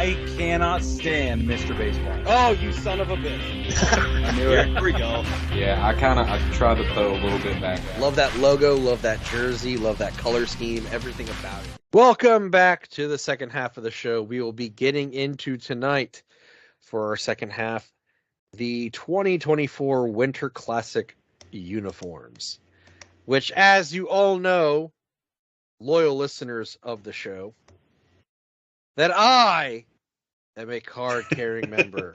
I cannot stand Mr. Baseball. Oh, you son of a bitch. I knew it. Here we go. Yeah, I tried to throw a little bit back. Love that logo, love that jersey, love that color scheme, everything about it. Welcome back to the second half of the show. We will be getting into tonight for our second half the 2024 Winter Classic uniforms, which, as you all know, loyal listeners of the show, that I am a card-carrying member.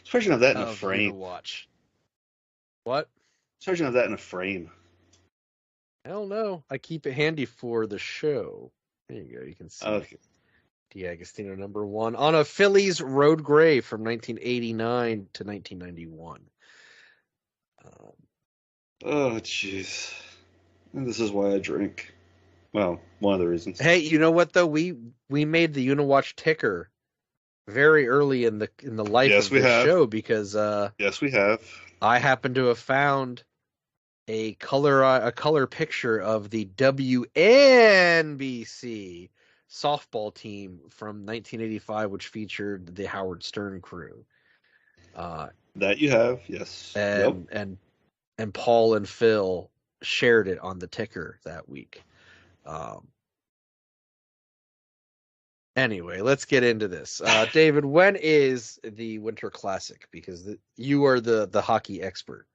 Especially of that in a frame. Watch. What? Especially of that in a frame. Hell no. I keep it handy for the show. There you go. You can see. Okay. D'Agostino #1 on a Phillies road gray from 1989 to 1991. Oh, jeez. And this is why I drink. Well, one of the reasons. Hey, you know what though? We made the Uniwatch ticker very early in the life of the show because yes, we have. I happen to have found a color picture of the WNBC softball team from 1985, which featured the Howard Stern crew. That you have, yes. And Paul and Phil shared it on the ticker that week. Anyway, let's get into this. David, when is the Winter Classic? Because you are the hockey expert.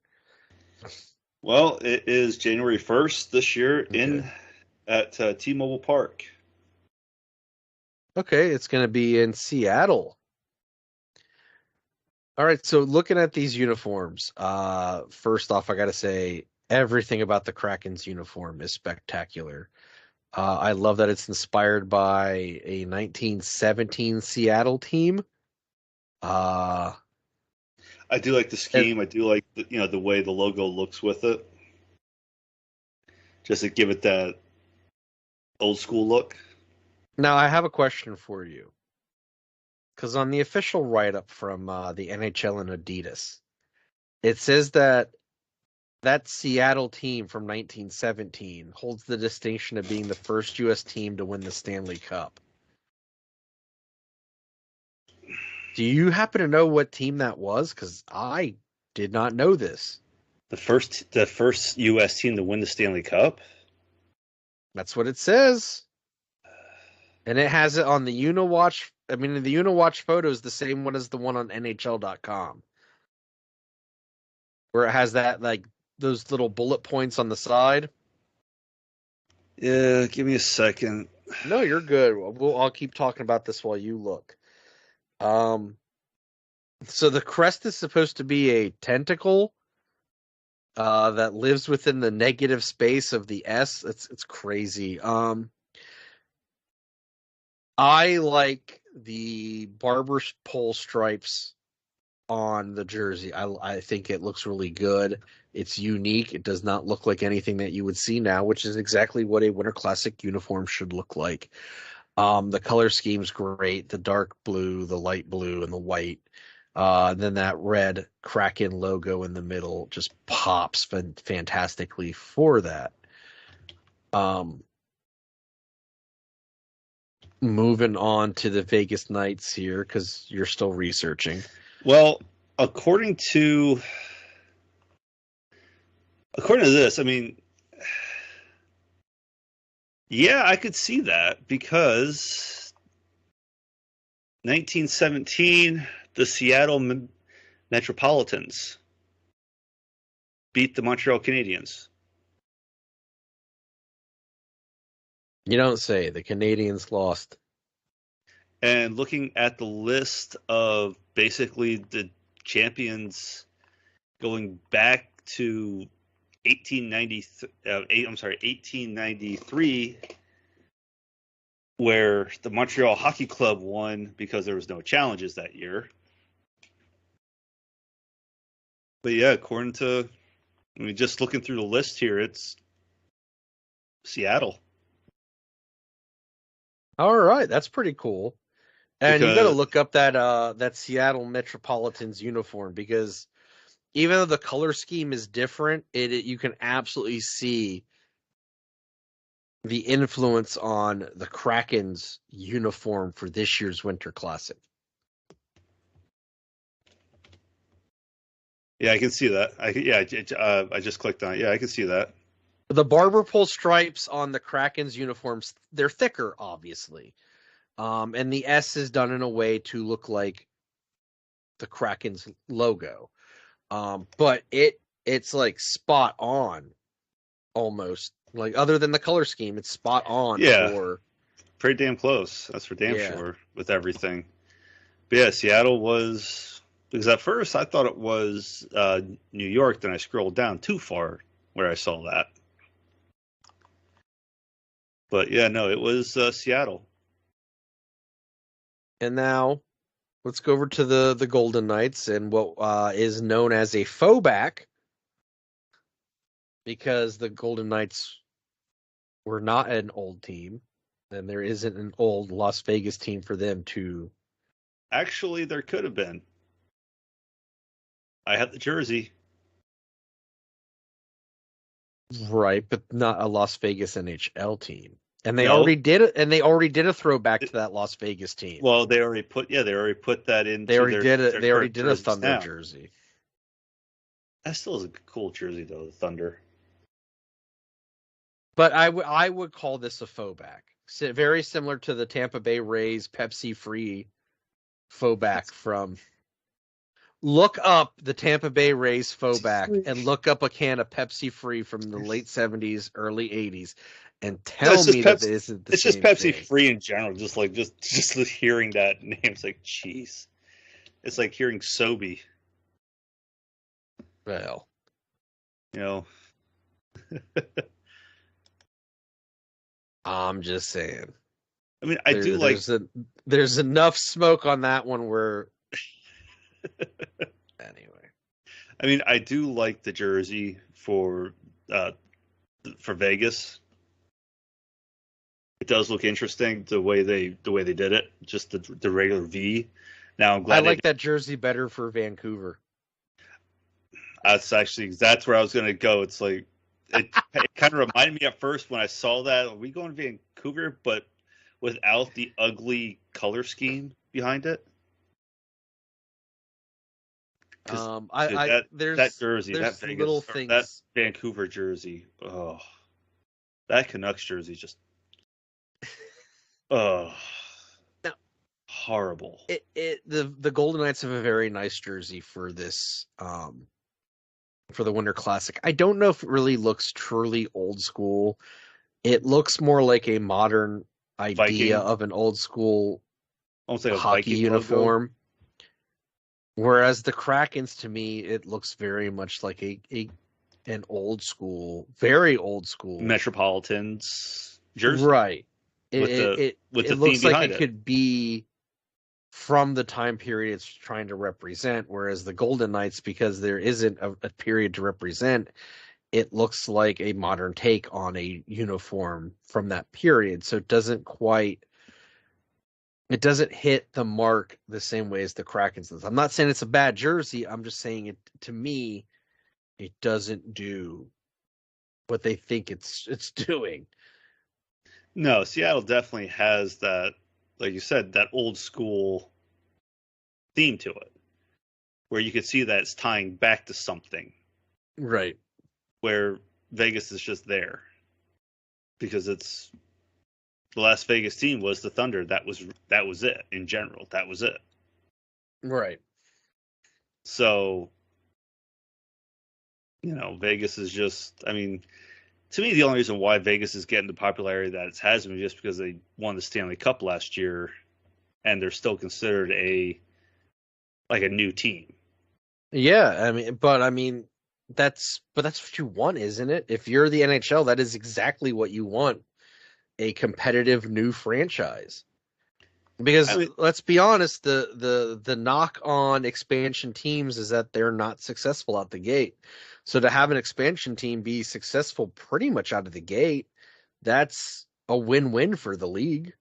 Well, it is January 1st this year at T-Mobile Park. Okay, it's going to be in Seattle. All right, so looking at these uniforms, first off, I got to say everything about the Kraken's uniform is spectacular. I love that it's inspired by a 1917 Seattle team. I do like the scheme. I do like the way the logo looks with it. Just to give it that old school look. Now, I have a question for you. Because on the official write-up from the NHL and Adidas, it says that Seattle team from 1917 holds the distinction of being the first U.S. team to win the Stanley Cup. Do you happen to know what team that was? Because I did not know this. The first U.S. team to win the Stanley Cup? That's what it says. And it has it on the Uniwatch. I mean, the Uniwatch photo is the same one as the one on NHL.com. Where it has that, like, those little bullet points on the side. Yeah, give me a second. No, you're good. I'll keep talking about this while you look. So the crest is supposed to be a tentacle that lives within the negative space of the S. It's crazy. I like the barber pole stripes on the jersey. I think it looks really good. It's unique. It does not look like anything that you would see now, which is exactly what a Winter Classic uniform should look like. The color scheme's great. The dark blue, the light blue, and the white. Then that red Kraken logo in the middle just pops fantastically for that. Moving on to the Vegas Knights here, because you're still researching. Well, according to this, I mean, yeah, I could see that because 1917, the Seattle Metropolitans beat the Montreal Canadiens. You don't say. The Canadiens lost. And looking at the list of basically the champions going back to 1893, where the Montreal Hockey Club won because there was no challenges that year. But yeah, according to, just looking through the list here, it's Seattle. All right, that's pretty cool. And you got to look up that Seattle Metropolitans uniform, because even though the color scheme is different, you can absolutely see the influence on the Kraken's uniform for this year's Winter Classic. Yeah, I can see that. I just clicked on it. Yeah, I can see that. The barber pole stripes on the Kraken's uniforms, they're thicker, obviously. And the S is done in a way to look like the Kraken's logo. But it's like spot on, almost. Like, other than the color scheme, it's spot on. Yeah. For Pretty damn close. That's for damn sure with everything. But yeah, Seattle was, because at first I thought it was New York. Then I scrolled down too far where I saw that. But yeah, no, it was Seattle. And now let's go over to the Golden Knights and what is known as a fauxback, because the Golden Knights were not an old team, and there isn't an old Las Vegas team for them to. Actually, there could have been. I had the jersey. Right, but not a Las Vegas NHL team. And they already did it, and they already did a throwback to that Las Vegas team. Well, they already put that in. They already did a Thunder jersey. That still is a cool jersey, though, the Thunder. But I would call this a fauxback. Very similar to the Tampa Bay Rays Pepsi-free fauxback from. Look up the Tampa Bay Rays fauxback and look up a can of Pepsi-free from the late 70s, early 80s, and tell me that it isn't the same. It's just Pepsi-free in general. Just hearing that name, it's like, jeez. It's like hearing Sobe. Well, you know. I'm just saying. I mean, there's enough smoke on that one where. Anyway, I mean, I do like the jersey for Vegas. It does look interesting the way they did it, just the regular V. Now I'm glad I like that jersey better for Vancouver. That's where I was going to go. It's like it kind of reminded me at first when I saw that, are we going to Vancouver, but without the ugly color scheme behind it. That jersey, that Vegas, little things. That Vancouver jersey, oh, that Canucks jersey, just, horrible. The Golden Knights have a very nice jersey for this, for the Winter Classic. I don't know if it really looks truly old school. It looks more like a modern idea of an old school hockey uniform. Logo. Whereas the Krakens, to me, it looks very much like an old school, very old school Metropolitans jersey, right? It looks like it could be from the time period it's trying to represent. Whereas the Golden Knights, because there isn't a period to represent, it looks like a modern take on a uniform from that period. So it doesn't hit the mark the same way as the Krakens does. I'm not saying it's a bad jersey. I'm just saying to me, it doesn't do what they think it's doing. No, Seattle definitely has that, like you said, that old school theme to it, where you could see that it's tying back to something. Right. Where Vegas is just there. Because it's the Las Vegas team was the Thunder. That was it in general. That was it. Right. So, Vegas is just, I mean, to me, the only reason why Vegas is getting the popularity that it has been just because they won the Stanley Cup last year and they're still considered a new team. Yeah. That's what you want, isn't it? If you're the NHL, that is exactly what you want. A competitive new franchise, because let's be honest, the knock on expansion teams is that they're not successful out the gate. So to have an expansion team be successful pretty much out of the gate, that's a win-win for the league.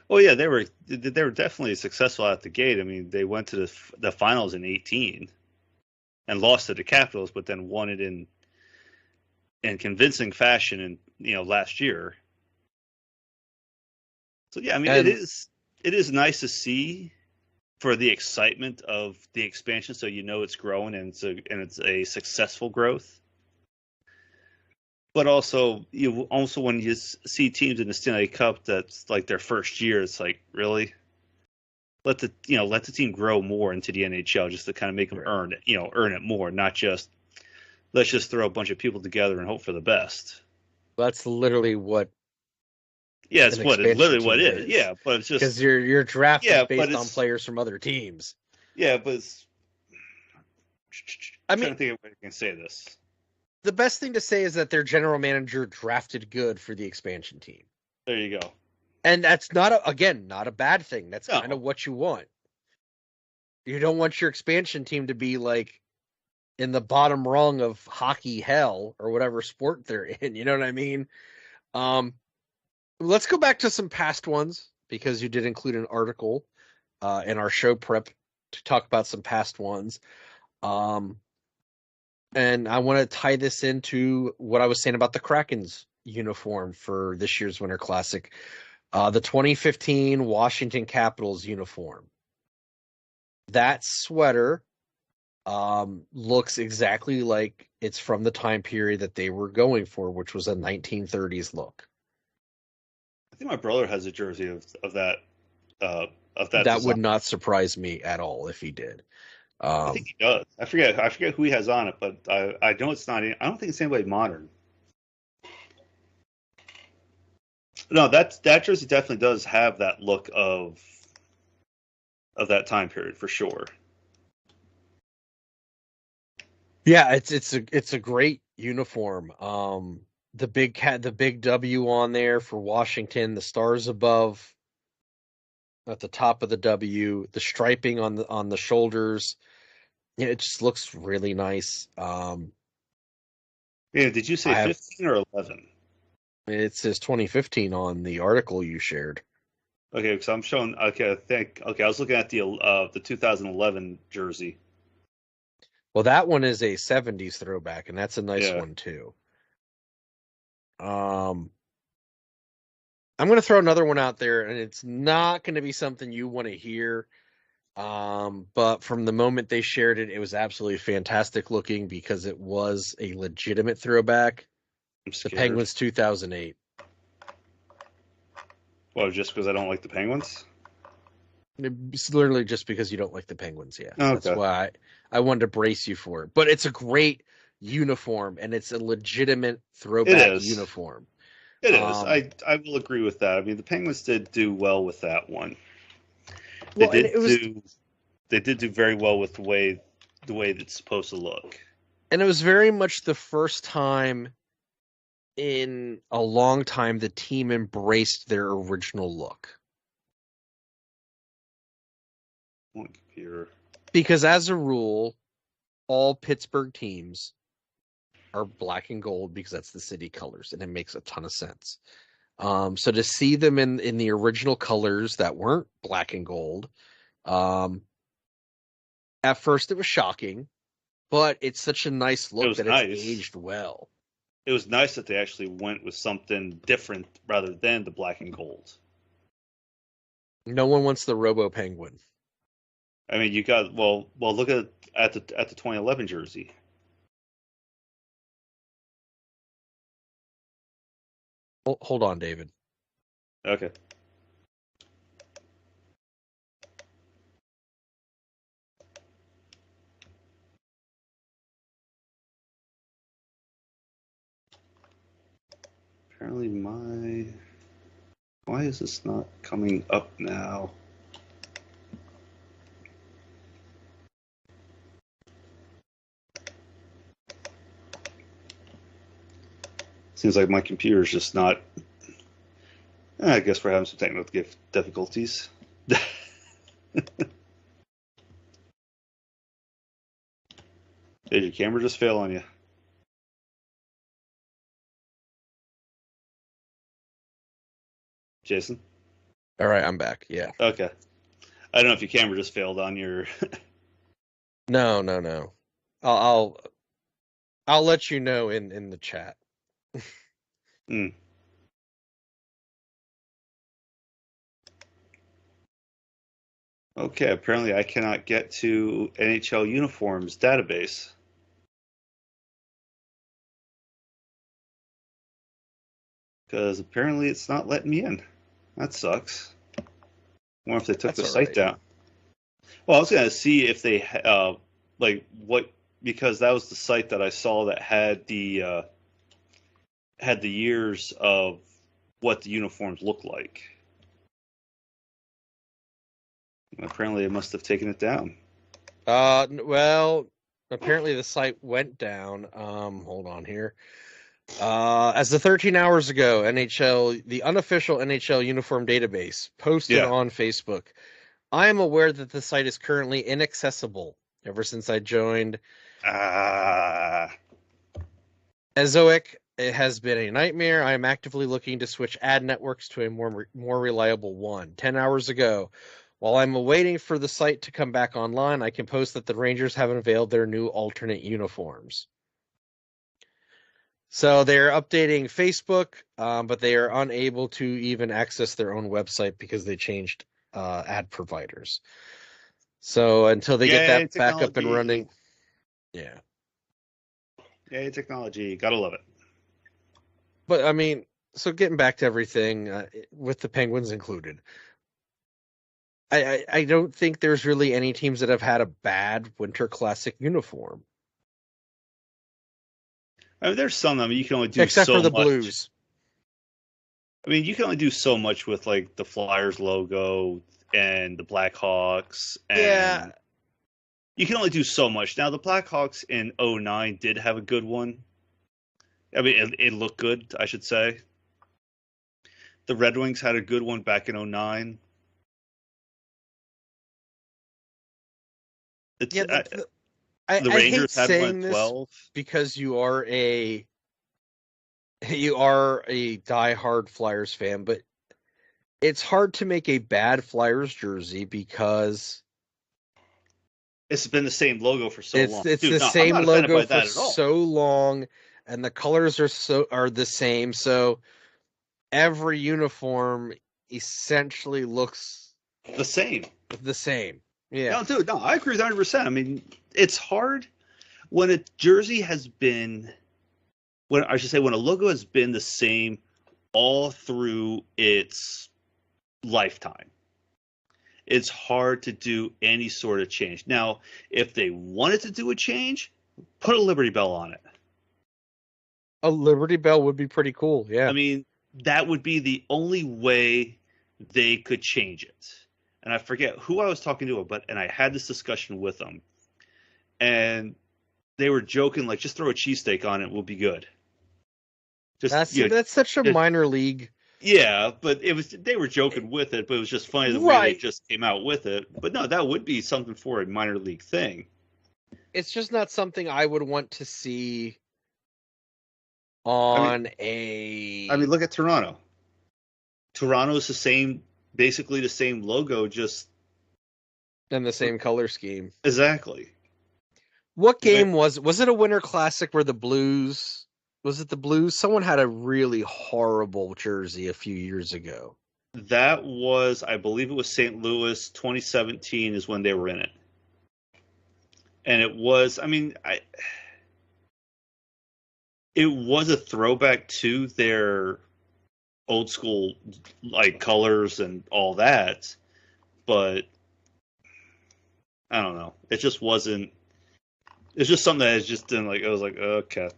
Well, yeah, they were definitely successful out the gate. I mean, they went to the finals in 2018 and lost to the Capitals, but then won it in convincing fashion in last year. So yeah, I mean, And- it is nice to see for the excitement of the expansion, so you know it's growing and it's a successful growth. But also, when you see teams in the Stanley Cup that's like their first year, it's like, really, let the team grow more into the NHL just to kind of make them earn it more, not just let's just throw a bunch of people together and hope for the best. That's literally what. Yeah, it's literally what it is. is. Yeah, but it's just because you're drafted based on it's, players from other teams. Yeah, but it's, I I'm mean, trying to think of a way I can say this. The best thing to say is that their general manager drafted good for the expansion team. There you go. And that's not a bad thing. That's No. kind of what you want. You don't want your expansion team to be like in the bottom rung of hockey hell or whatever sport they're in. You know what I mean? Let's go back to some past ones because you did include an article in our show prep to talk about some past ones. And I want to tie this into what I was saying about the Kraken's uniform for this year's Winter Classic. The 2015 Washington Capitals uniform. That sweater looks exactly like it's from the time period that they were going for, which was a 1930s look. I think my brother has a jersey of that. That design. Would not surprise me at all if he did. I think he does. I forget who he has on it, but I know it's not. I don't think it's anybody modern. No, that jersey definitely does have that look of that time period for sure. Yeah, it's a great uniform. The big W on there for Washington, the stars above at the top of the W, the striping on the shoulders. Yeah, it just looks really nice. Yeah, did you say 15 or 11? It says 2015 on the article you shared. Okay, because I'm showing. Okay, I was looking at the 2011 jersey. Well, that one is a 70s throwback, and that's a nice one too. I'm going to throw another one out there, and it's not going to be something you want to hear. But from the moment they shared it, it was absolutely fantastic looking because it was a legitimate throwback. The Penguins 2008. Well, just because I don't like the Penguins? It's literally just because you don't like the Penguins, yeah. Okay. That's why I wanted to brace you for it. But it's a great uniform, and it's a legitimate throwback uniform. It is. I will agree with that. I mean, the Penguins did do well with that one. They did do very well with the way it's supposed to look. And it was very much the first time in a long time the team embraced their original look. One computer. Because as a rule, all Pittsburgh teams are black and gold because that's the city colors, and it makes a ton of sense. So to see them in the original colors that weren't black and gold, at first it was shocking, but it's such a nice look that it's aged well. It was nice that they actually went with something different rather than the black and gold. No one wants the Robo Penguin. I mean, you got look at the 2011 jersey. Hold on, David. Okay. Apparently why is this not coming up now? Seems like my computer is just not. I guess we're having some technical difficulties. Did your camera just fail on you? Jason? All right, I'm back. Yeah. Okay. I don't know if your camera just failed on your. No. I'll let you know in the chat. Okay, apparently I cannot get to NHL uniforms database. Because apparently it's not letting me in. That sucks. I wonder if they took That's the all site right. down. Well, I was going to see if they, because that was the site that I saw that had the years of what the uniforms look like. Apparently, they must have taken it down. Well, apparently the site went down. Hold on here. As of 13 hours ago, the unofficial NHL uniform database posted Yeah. on Facebook. I am aware that the site is currently inaccessible ever since I joined. Ezoic, it has been a nightmare. I am actively looking to switch ad networks to a more reliable one. 10 hours ago, while I'm awaiting for the site to come back online, I can post that the Rangers have unveiled their new alternate uniforms. So they're updating Facebook, but they are unable to even access their own website because they changed ad providers. So until they get that back up and running, yeah. Yay, technology. Gotta love it. But I mean, so getting back to everything, with the Penguins included, I don't think there's really any teams that have had a bad Winter Classic uniform. I mean, there's some. I mean, you can only do Except so for the much. Blues. I mean, you can only do so much with like the Flyers logo and the Blackhawks. And Yeah. you can only do so much. Now, the Blackhawks in 09 did have a good one. I mean, it looked good, I should say. The Red Wings had a good one back in 09. Yeah, the I Rangers hate had saying one at this 12. because you are a diehard Flyers fan, but it's hard to make a bad Flyers jersey because It's been the same logo for so long. it's Dude, the no, I'm same not offended logo by that for at all. so long, and the colors are the same. So every uniform essentially looks The same. the same. Yeah. No, dude, no, I agree with 100%. I mean, it's hard when a jersey has been, when a logo has been the same all through its lifetime. It's hard to do any sort of change. Now, if they wanted to do a change, put a Liberty Bell on it. A Liberty Bell would be pretty cool. Yeah. I mean, that would be the only way they could change it. And I forget who I was talking to, and I had this discussion with them, and they were joking like, just throw a cheesesteak on it, we'll be good. That's such a minor league. Yeah, but they were joking with it, but it was just funny the way they just came out with it. But no, that would be something for a minor league thing. It's just not something I would want to see on I mean, look at Toronto. Toronto's basically the same logo, just in the same color scheme. Exactly. What game was it a Winter Classic where the Blues, was it the Blues? Someone had a really horrible jersey a few years ago. That was, I believe it was St. Louis, 2017 is when they were in it. And it was, I mean, it was a throwback to their old school like colors and all that, but I don't know. It just wasn't. It's just something that just didn't like. I was like, okay.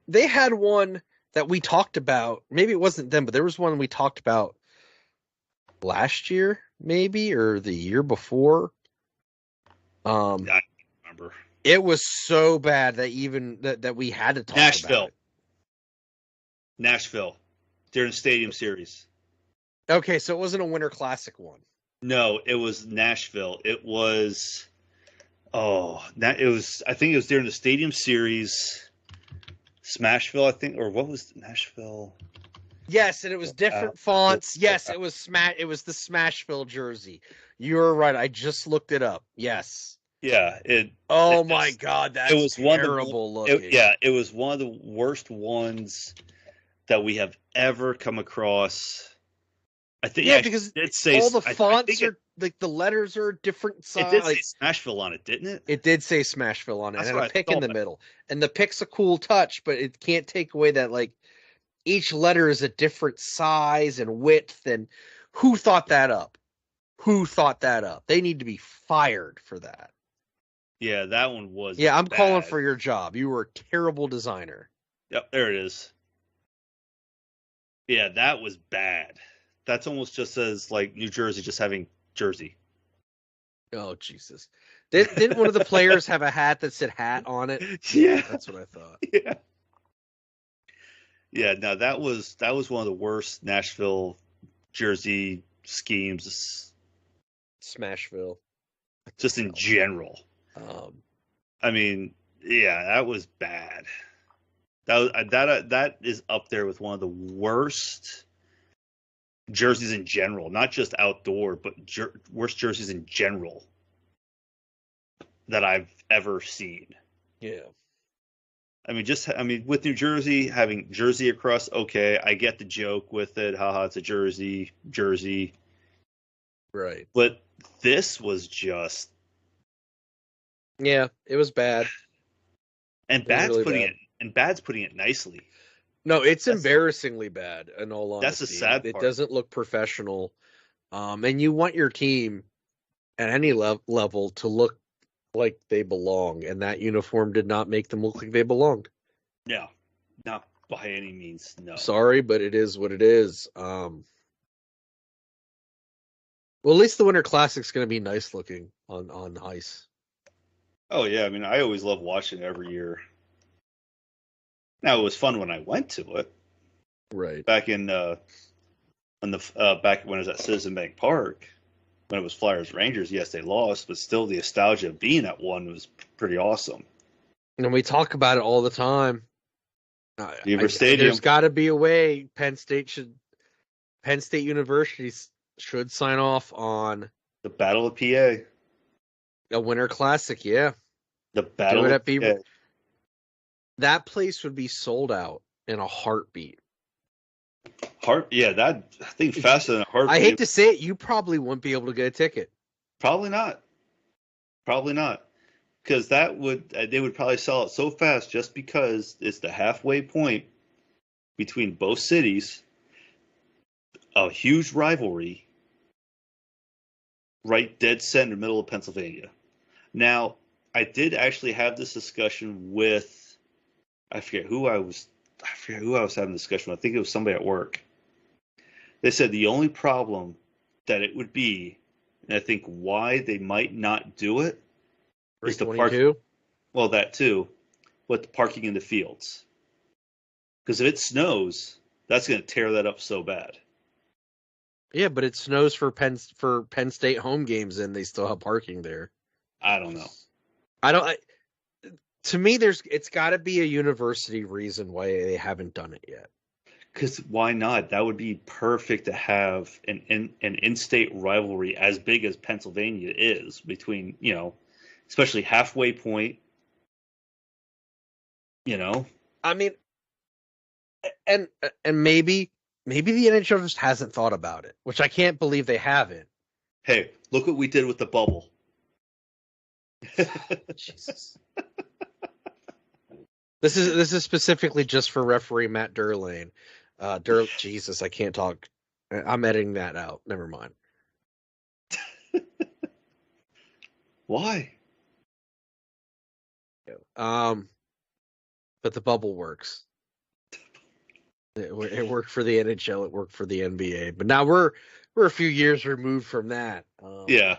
They had one that we talked about. Maybe it wasn't them, but there was one we talked about last year, maybe, or the year before. I don't remember. It was so bad that we had to talk about it. Nashville, during the Stadium Series. Okay, so it wasn't a Winter Classic one. No, it was Nashville. It was. I think it was during the Stadium Series. Smashville, I think, or what was Nashville? Yes, and it was different fonts. Yes, it was It was the Smashville jersey. You're right. I just looked it up. Yes. Yeah. My God, that's terrible looking. It was one of the worst ones that we have ever come across I think Yeah, it because did say all the I fonts think are like the letters are different it size. did say Smashville on it, didn't it? It did say Smashville on it, That's and what a I pick in the thought. middle. And the pick's a cool touch, but it can't take away that like each letter is a different size and width. And who thought that up? Who thought that up? They need to be fired for that. Yeah, that one was. Yeah, I'm calling bad. for your job. You were a terrible designer. Yep, there it is. Yeah, that was bad. That's almost just as like New Jersey just having Jersey. Oh Jesus! Didn't one of the players have a hat that said "hat" on it? Yeah. That's what I thought. Yeah. Yeah, no, that was one of the worst Nashville jersey schemes Smashville. just in general. I mean, yeah, that was bad. That is up there with one of the worst jerseys in general, not just outdoor, but worst jerseys in general that I've ever seen. Yeah. I mean, with New Jersey having jersey across, okay, I get the joke with it. Haha, it's a jersey. Right. But this was just, Yeah, it was bad. and It was Bad's really putting it nicely. No, it's That's- embarrassingly bad. In all honesty, That's the sad It part. doesn't look professional. And you want your team at any level to look like they belong, and that uniform did not make them look like they belonged. No, not by any means. No. Sorry, but it is what it is. Well, at least the Winter Classic's going to be nice looking on ice. Oh yeah, I mean, I always love watching it every year. Now it was fun when I went to it Right. back in back when it was at Citizen Bank Park. When it was Flyers Rangers, yes, they lost, but still the nostalgia of being at one was pretty awesome. And we talk about it all the time. Beaver Stadium. There's got to be a way. Penn State University should sign off on The Battle of PA. a Winter Classic. Yeah, The Battle at of Beaver. PA. That place would be sold out in a heartbeat. That I think faster than a heartbeat. I hate to say it, you probably wouldn't be able to get a ticket. Probably not. Because they would probably sell it so fast just because it's the halfway point between both cities, a huge rivalry, right dead center middle of Pennsylvania. Now, I did actually have this discussion with, I forget who I was having a discussion with. I think it was somebody at work. They said the only problem that it would be, and I think why they might not do it, is the parking. Well, that too, but the parking in the fields. Because if it snows, that's going to tear that up so bad. Yeah, but it snows for Penn State home games, and they still have parking there. I don't know. To me, it's got to be a university reason why they haven't done it yet. Because why not? That would be perfect to have an in-state rivalry as big as Pennsylvania is between, especially halfway point. I mean, and maybe the NHL just hasn't thought about it, which I can't believe they haven't. Hey, look what we did with the bubble. Jesus. This is specifically just for referee Matt Durlane. Jesus, I can't talk. I'm editing that out. Never mind. Why? But the bubble works. It worked for the NHL. It worked for the NBA. But now we're a few years removed from that. Yeah.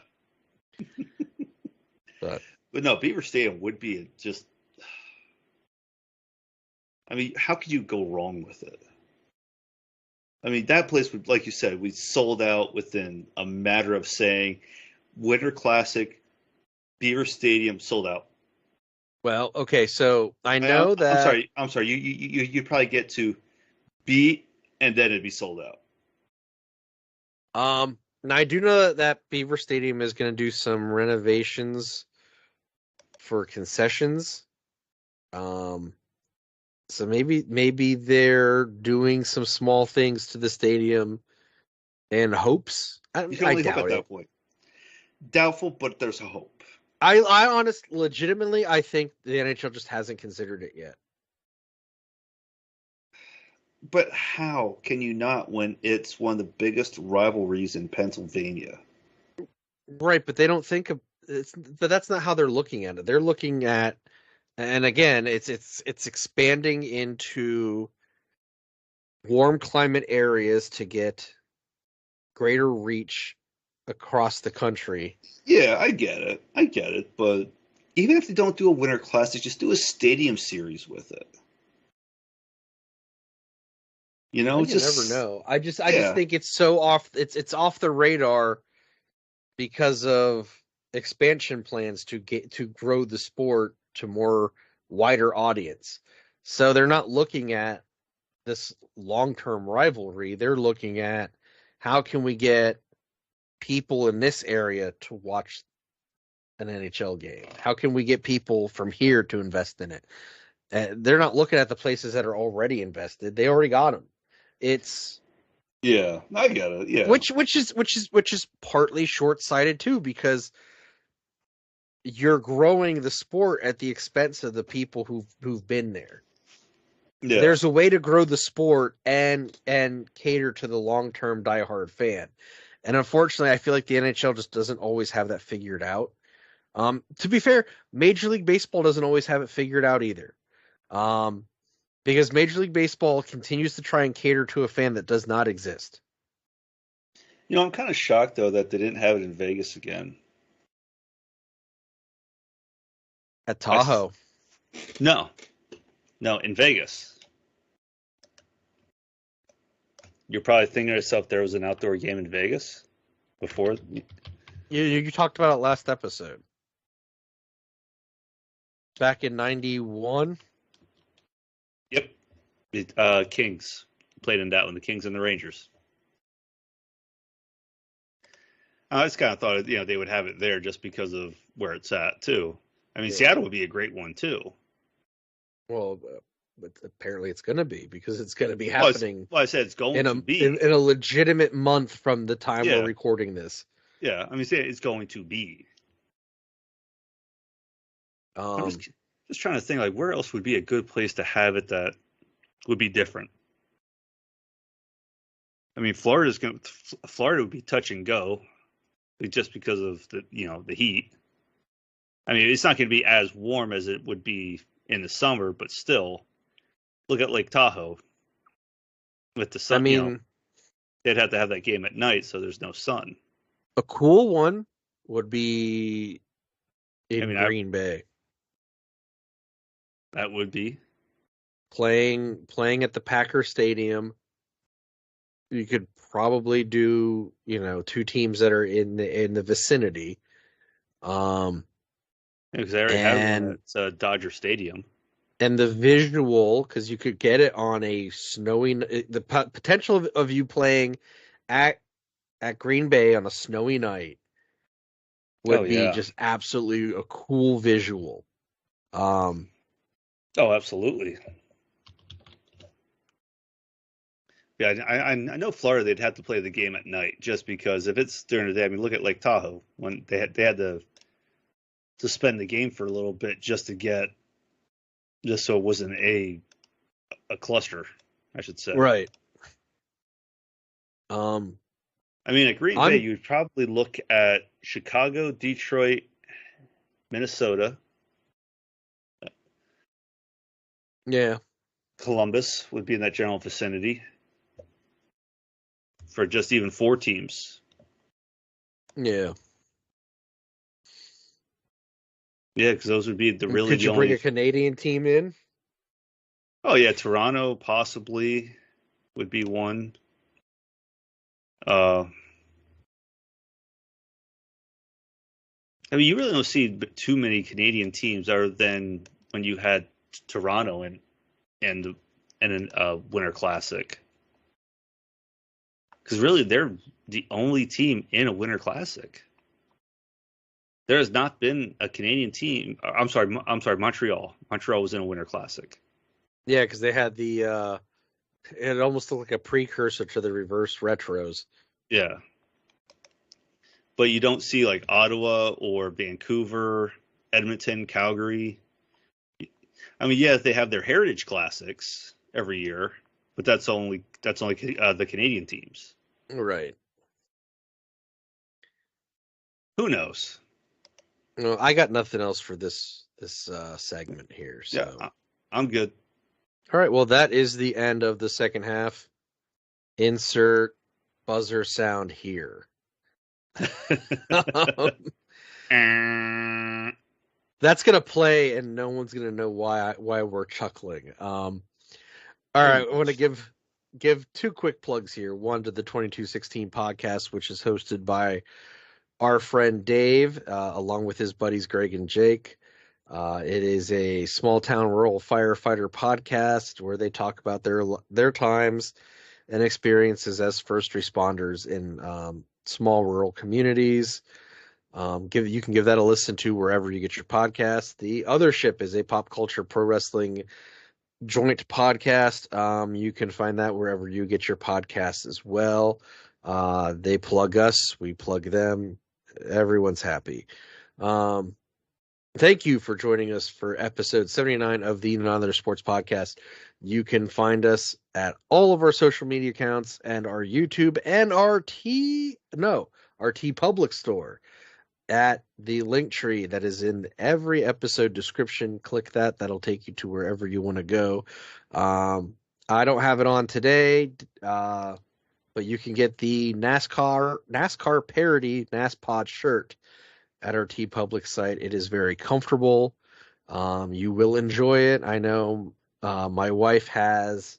But no, Beaver Stadium would be just. I mean, how could you go wrong with it? I mean, that place would, like you said, we sold out within a matter of saying, Winter Classic, Beaver Stadium sold out. well, okay, so I know that. I'm sorry. You'd probably get to beat, and then it'd be sold out. Now I do know that Beaver Stadium is going to do some renovations for concessions. So maybe they're doing some small things to the stadium And hopes? You can I only hope doubt at it. that point. Doubtful, but there's a hope. I honestly, legitimately, I think the NHL just hasn't considered it yet. But how can you not when it's one of the biggest rivalries in Pennsylvania? Right, but they don't think of it's. But that's not how they're looking at it. They're looking at, and again, it's expanding into warm climate areas to get greater reach across the country. Yeah, I get it. But even if they don't do a Winter Classic, just do a Stadium Series with it. You know, You never know. I just think it's so off. It's off the radar because of expansion plans to grow the sport to more wider audience. So they're not looking at this long-term rivalry. They're looking at how can we get people in this area to watch an NHL game? How can we get people from here to invest in it? They're not looking at the places that are already invested. They already got them. Yeah, I get it. Yeah, Which is partly short-sighted too, because you're growing the sport at the expense of the people who've been there. yeah. There's a way to grow the sport and cater to the long-term diehard fan. And unfortunately, I feel like the NHL just doesn't always have that figured out. To be fair, Major League Baseball doesn't always have it figured out either. Because Major League Baseball continues to try and cater to a fan that does not exist. You know, I'm kind of shocked though that they didn't have it in Vegas again. At Tahoe. No, in Vegas. You're probably thinking to yourself, there was an outdoor game in Vegas before. You talked about it last episode. Back in 91. Yep. Kings played in that one, the Kings and the Rangers. I just kind of thought, they would have it there just because of where it's at, too. I mean, Yeah. Seattle would be a great one, too. Well, but apparently it's going to be, because it's going to be happening Well, I said it's going to be. in a legitimate month from the time Yeah. we're recording this. Yeah, I mean, it's going to be. I'm just trying to think, like, where else would be a good place to have it that would be different? I mean, Florida would be touch and go, just because of the heat. I mean, it's not going to be as warm as it would be in the summer, but still, look at Lake Tahoe with the sun. I mean, they'd have to have that game at night, so there's no sun. a cool one would be in Green Bay. That would be Playing at the Packer Stadium. You could probably do, two teams that are in the vicinity. because they already have one at Dodger Stadium. And the visual, because you could get it on a snowy, the potential of you playing at Green Bay on a snowy night would be just absolutely a cool visual. Oh, absolutely. Yeah, I know Florida, they'd have to play the game at night just because if it's during the day, I mean, look at Lake Tahoe when they had to suspend the game for a little bit just so it wasn't a cluster, I should say. Right. I mean, at Green Bay, you'd probably look at Chicago, Detroit, Minnesota. Yeah. Columbus would be in that general vicinity for just even 4 teams. Yeah. Yeah, because those would be Could you bring a Canadian team in? Oh yeah, Toronto possibly would be one. I mean, you really don't see too many Canadian teams other than when you had Toronto and a Winter Classic. Because really, they're the only team in a Winter Classic. There has not been a Canadian team. I'm sorry, Montreal. Montreal was in a Winter Classic. Yeah, because they had it almost looked like a precursor to the reverse retros. Yeah. But you don't see like Ottawa or Vancouver, Edmonton, Calgary. I mean, yeah, they have their Heritage Classics every year, but that's only the Canadian teams. Right. Who knows? No, I got nothing else for this segment here. So. Yeah, I'm good. All right. Well, that is the end of the second half. Insert buzzer sound here. That's gonna play, and no one's gonna know why we're chuckling. All right, I want to give two quick plugs here. One to the 2216 podcast, which is hosted by our friend Dave, along with his buddies Greg and Jake. It is a small town rural firefighter podcast where they talk about their times and experiences as first responders in small rural communities. You can give that a listen to wherever you get your podcast. The Other Ship is a pop culture pro wrestling joint podcast. You can find that wherever you get your podcasts as well. They plug us, we plug them. Everyone's happy. Thank you for joining us for episode 79 of the Another Sports Podcast. You can find us at all of our social media accounts and our YouTube and our T Public store at the link tree that is in every episode description. Click that. That'll take you to wherever you want to go. I don't have it on today, but you can get the NASCAR parody NASPOD shirt at our T Public site. It is very comfortable. You will enjoy it. I know my wife has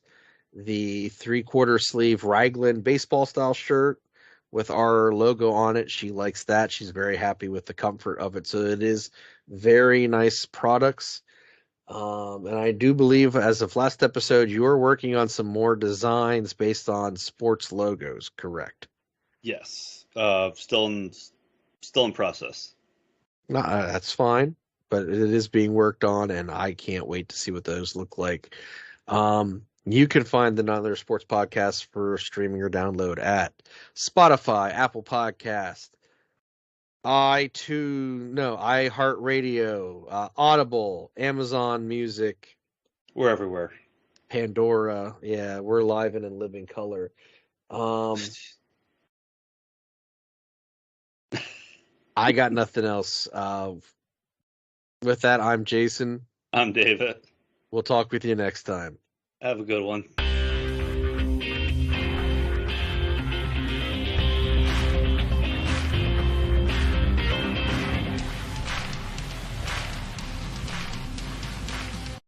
the 3/4 sleeve Raglan baseball style shirt with our logo on it. She likes that. She's very happy with the comfort of it. So it is very nice products. And I do believe, as of last episode, you are working on some more designs based on sports logos, correct? Yes. Still in process. No, that's fine, but it is being worked on, and I can't wait to see what those look like. You can find the Another Sports Podcast for streaming or download at Spotify, Apple Podcast, iHeartRadio, Audible, Amazon Music. We're everywhere. Pandora. Yeah, we're live and in living color. I got nothing else. With that, I'm Jason. I'm David. We'll talk with you next time. Have a good one.